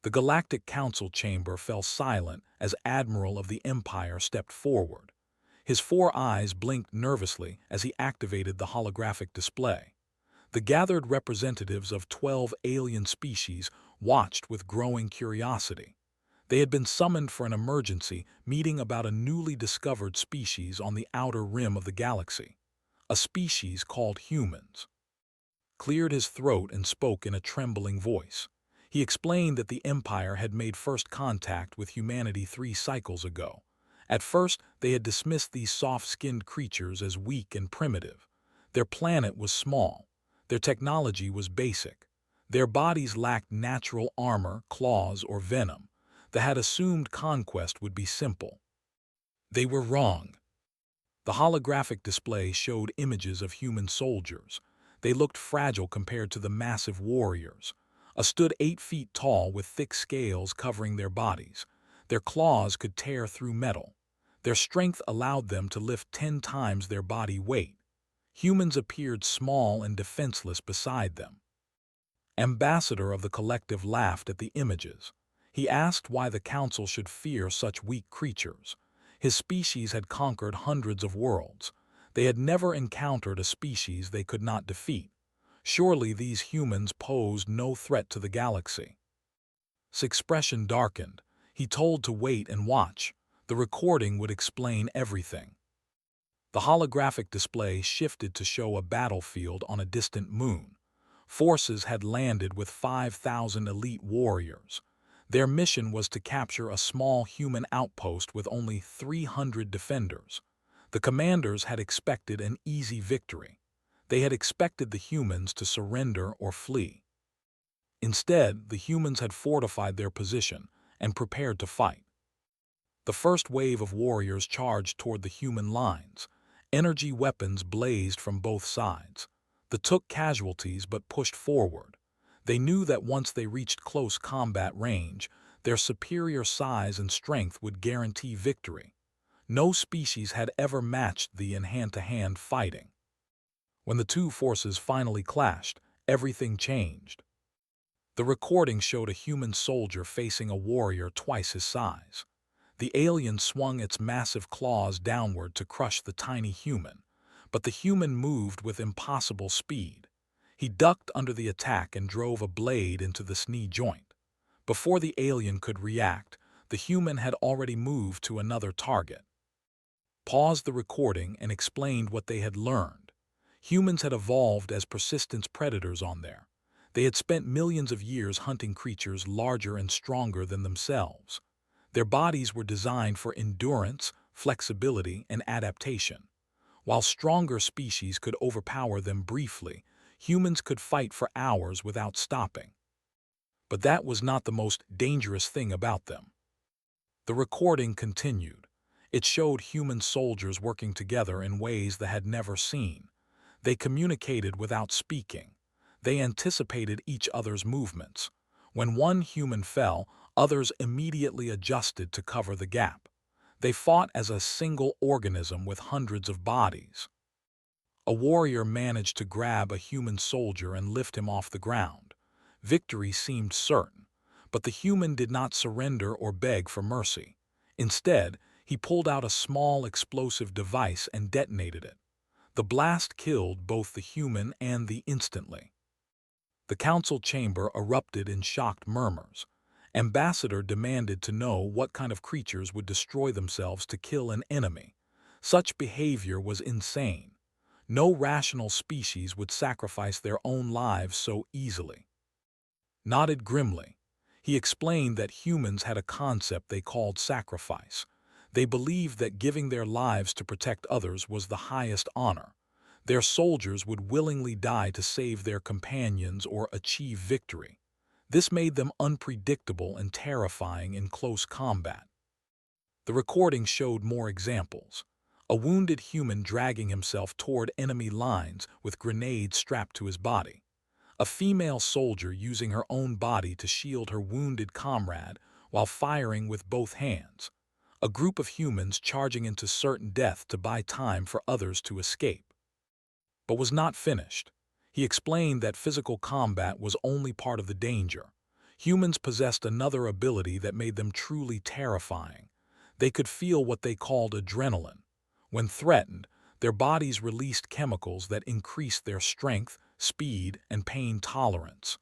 The Galactic Council chamber fell silent as Admiral of the Empire stepped forward. His four eyes blinked nervously as he activated the holographic display. The gathered representatives of 12 alien species watched with growing curiosity. They had been summoned for an emergency meeting about a newly discovered species on the outer rim of the galaxy. A species called humans. Cleared his throat and spoke in a trembling voice. He explained that the Empire had made first contact with humanity 3 cycles ago. At first, they had dismissed these soft-skinned creatures as weak and primitive. Their planet was small. Their technology was basic. Their bodies lacked natural armor, claws, or venom. They had assumed conquest would be simple. They were wrong. The holographic display showed images of human soldiers. They looked fragile compared to the massive warriors. A stood 8 feet tall with thick scales covering their bodies. Their claws could tear through metal. Their strength allowed them to lift 10 times their body weight. Humans appeared small and defenseless beside them. Ambassador of the Collective laughed at the images. He asked why the Council should fear such weak creatures. His species had conquered hundreds of worlds. They had never encountered a species they could not defeat. Surely these humans posed no threat to the galaxy. His expression darkened. He told to wait and watch. The recording would explain everything. The holographic display shifted to show a battlefield on a distant moon. Forces had landed with 5,000 elite warriors. Their mission was to capture a small human outpost with only 300 defenders. The commanders had expected an easy victory. They had expected the humans to surrender or flee. Instead, the humans had fortified their position and prepared to fight. The first wave of warriors charged toward the human lines. Energy weapons blazed from both sides. They took casualties but pushed forward. They knew that once they reached close combat range, their superior size and strength would guarantee victory. No species had ever matched the in hand-to-hand fighting. When the two forces finally clashed, everything changed. The recording showed a human soldier facing a warrior twice his size. The alien swung its massive claws downward to crush the tiny human, but the human moved with impossible speed. He ducked under the attack and drove a blade into the knee joint. Before the alien could react, the human had already moved to another target. Paused the recording and explained what they had learned. Humans had evolved as persistent predators on there. They had spent millions of years hunting creatures larger and stronger than themselves. Their bodies were designed for endurance, flexibility, and adaptation. While stronger species could overpower them briefly, humans could fight for hours without stopping. But that was not the most dangerous thing about them. The recording continued. It showed human soldiers working together in ways they had never seen. They communicated without speaking. They anticipated each other's movements. When one human fell, others immediately adjusted to cover the gap. They fought as a single organism with hundreds of bodies. A warrior managed to grab a human soldier and lift him off the ground. Victory seemed certain, but the human did not surrender or beg for mercy. Instead, he pulled out a small explosive device and detonated it. The blast killed both the human and the instantly. The council chamber erupted in shocked murmurs. Ambassador demanded to know what kind of creatures would destroy themselves to kill an enemy. Such behavior was insane. No rational species would sacrifice their own lives so easily. Nodded grimly. He explained that humans had a concept they called sacrifice. They believed that giving their lives to protect others was the highest honor. Their soldiers would willingly die to save their companions or achieve victory. This made them unpredictable and terrifying in close combat. The recording showed more examples. A wounded human dragging himself toward enemy lines with grenades strapped to his body. A female soldier using her own body to shield her wounded comrade while firing with both hands. A group of humans charging into certain death to buy time for others to escape. But was not finished. He explained that physical combat was only part of the danger. Humans possessed another ability that made them truly terrifying. They could feel what they called adrenaline. When threatened, their bodies released chemicals that increased their strength, speed, and pain tolerance.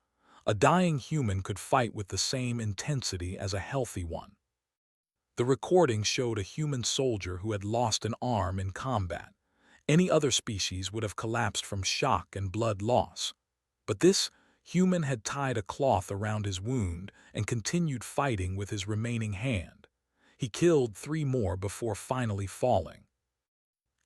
A dying human could fight with the same intensity as a healthy one. The recording showed a human soldier who had lost an arm in combat. Any other species would have collapsed from shock and blood loss. But this human had tied a cloth around his wound and continued fighting with his remaining hand. He killed 3 more before finally falling.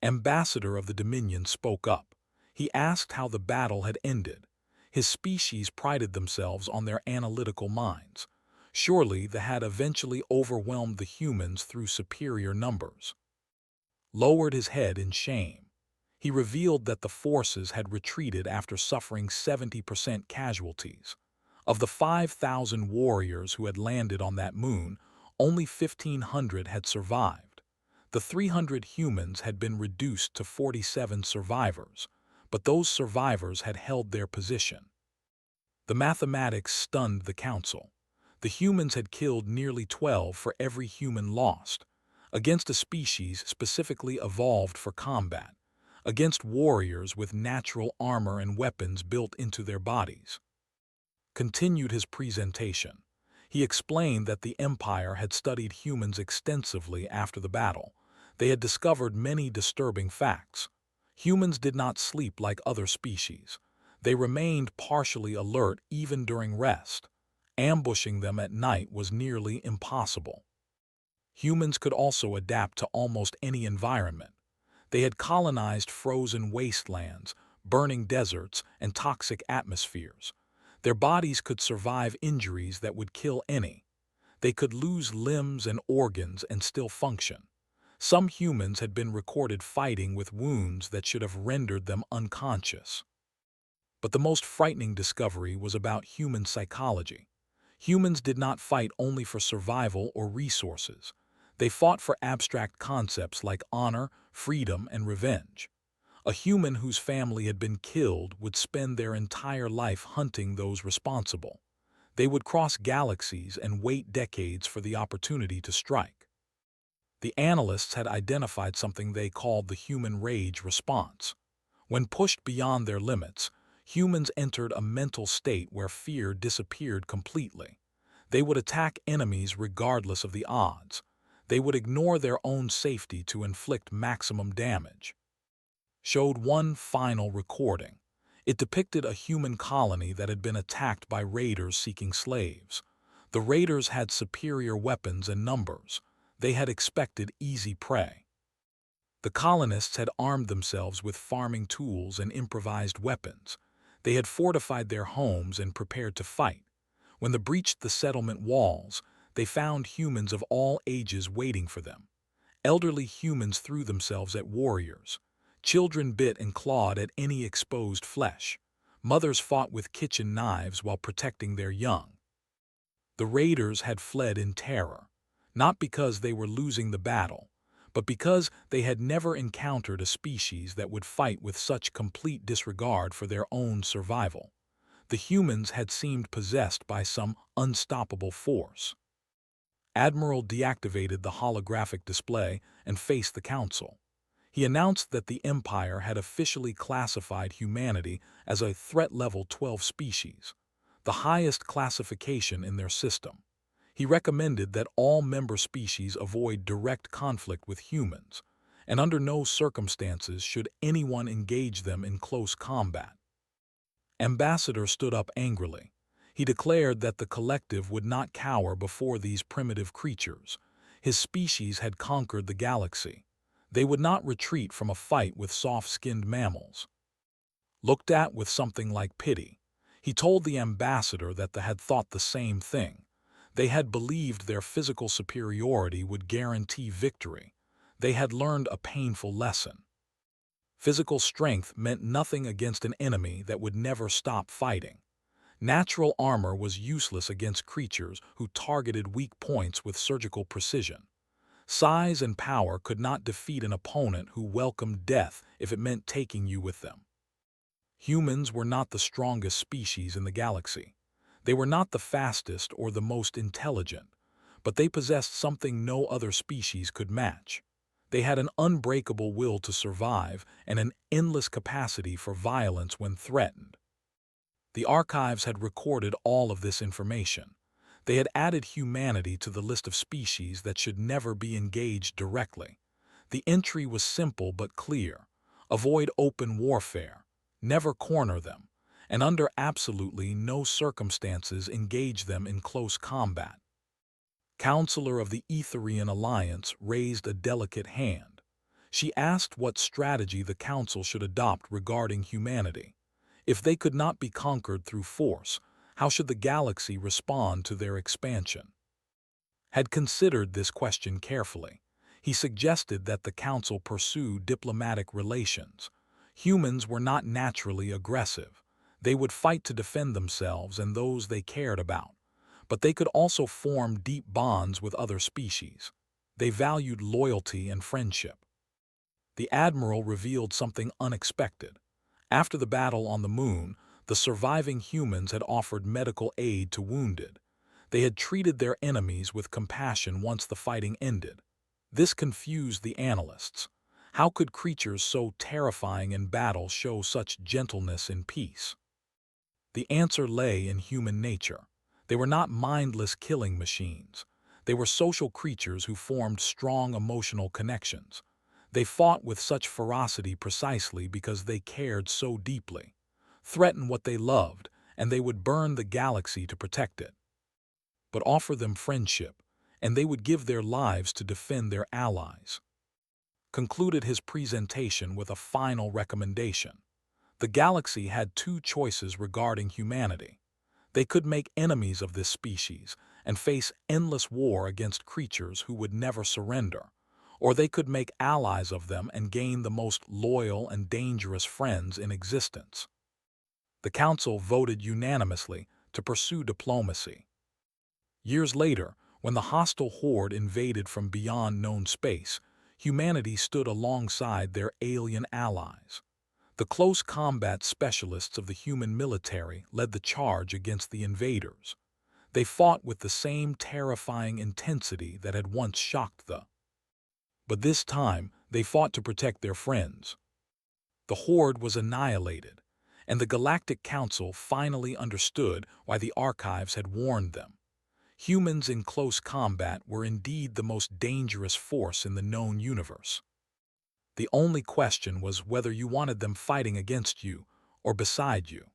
Ambassador of the Dominion spoke up. He asked how the battle had ended. His species prided themselves on their analytical minds. Surely they had eventually overwhelmed the humans through superior numbers. Lowered his head in shame. He revealed that the forces had retreated after suffering 70% casualties. Of the 5,000 warriors who had landed on that moon, only 1,500 had survived. The 300 humans had been reduced to 47 survivors, but those survivors had held their position. The mathematics stunned the council. The humans had killed nearly 12 for every human lost, against a species specifically evolved for combat, against warriors with natural armor and weapons built into their bodies. Continued his presentation. He explained that the Empire had studied humans extensively after the battle. They had discovered many disturbing facts. Humans did not sleep like other species. They remained partially alert even during rest. Ambushing them at night was nearly impossible. Humans could also adapt to almost any environment. They had colonized frozen wastelands, burning deserts, and toxic atmospheres. Their bodies could survive injuries that would kill any. They could lose limbs and organs and still function. Some humans had been recorded fighting with wounds that should have rendered them unconscious. But the most frightening discovery was about human psychology. Humans did not fight only for survival or resources. They fought for abstract concepts like honor, freedom, and revenge. A human whose family had been killed would spend their entire life hunting those responsible. They would cross galaxies and wait decades for the opportunity to strike. The analysts had identified something they called the human rage response. When pushed beyond their limits, humans entered a mental state where fear disappeared completely. They would attack enemies regardless of the odds. They would ignore their own safety to inflict maximum damage. Showed one final recording. It depicted a human colony that had been attacked by raiders seeking slaves. The raiders had superior weapons and numbers. They had expected easy prey. The colonists had armed themselves with farming tools and improvised weapons. They had fortified their homes and prepared to fight. When they breached the settlement walls, they found humans of all ages waiting for them. Elderly humans threw themselves at warriors. Children bit and clawed at any exposed flesh. Mothers fought with kitchen knives while protecting their young. The raiders had fled in terror, not because they were losing the battle, but because they had never encountered a species that would fight with such complete disregard for their own survival. The humans had seemed possessed by some unstoppable force. Admiral deactivated the holographic display and faced the council. He announced that the Empire had officially classified humanity as a threat level 12 species, the highest classification in their system. He recommended that all member species avoid direct conflict with humans, and under no circumstances should anyone engage them in close combat. Ambassador stood up angrily. He declared that the collective would not cower before these primitive creatures. His species had conquered the galaxy. They would not retreat from a fight with soft-skinned mammals. Looked at with something like pity, he told the ambassador that they had thought the same thing. They had believed their physical superiority would guarantee victory. They had learned a painful lesson. Physical strength meant nothing against an enemy that would never stop fighting. Natural armor was useless against creatures who targeted weak points with surgical precision. Size and power could not defeat an opponent who welcomed death if it meant taking you with them. Humans were not the strongest species in the galaxy. They were not the fastest or the most intelligent, but they possessed something no other species could match. They had an unbreakable will to survive and an endless capacity for violence when threatened. The archives had recorded all of this information. They had added humanity to the list of species that should never be engaged directly. The entry was simple but clear. Avoid open warfare. Never corner them. And under absolutely no circumstances engage them in close combat. Counselor of the Etherian Alliance raised a delicate hand. She asked what strategy the Council should adopt regarding humanity. If they could not be conquered through force, how should the galaxy respond to their expansion? Had considered this question carefully. He suggested that the Council pursue diplomatic relations. Humans were not naturally aggressive. They would fight to defend themselves and those they cared about. But they could also form deep bonds with other species. They valued loyalty and friendship. The Admiral revealed something unexpected. After the battle on the Moon, the surviving humans had offered medical aid to wounded. They had treated their enemies with compassion once the fighting ended. This confused the analysts. How could creatures so terrifying in battle show such gentleness in peace? The answer lay in human nature. They were not mindless killing machines. They were social creatures who formed strong emotional connections. They fought with such ferocity precisely because they cared so deeply. Threaten what they loved, and they would burn the galaxy to protect it. But offer them friendship, and they would give their lives to defend their allies. Concluded his presentation with a final recommendation. The galaxy had two choices regarding humanity. They could make enemies of this species and face endless war against creatures who would never surrender, or they could make allies of them and gain the most loyal and dangerous friends in existence. The Council voted unanimously to pursue diplomacy. Years later, when the hostile horde invaded from beyond known space, humanity stood alongside their alien allies. The close combat specialists of the human military led the charge against the invaders. They fought with the same terrifying intensity that had once shocked them. But this time, they fought to protect their friends. The horde was annihilated, and the Galactic Council finally understood why the archives had warned them. Humans in close combat were indeed the most dangerous force in the known universe. The only question was whether you wanted them fighting against you or beside you.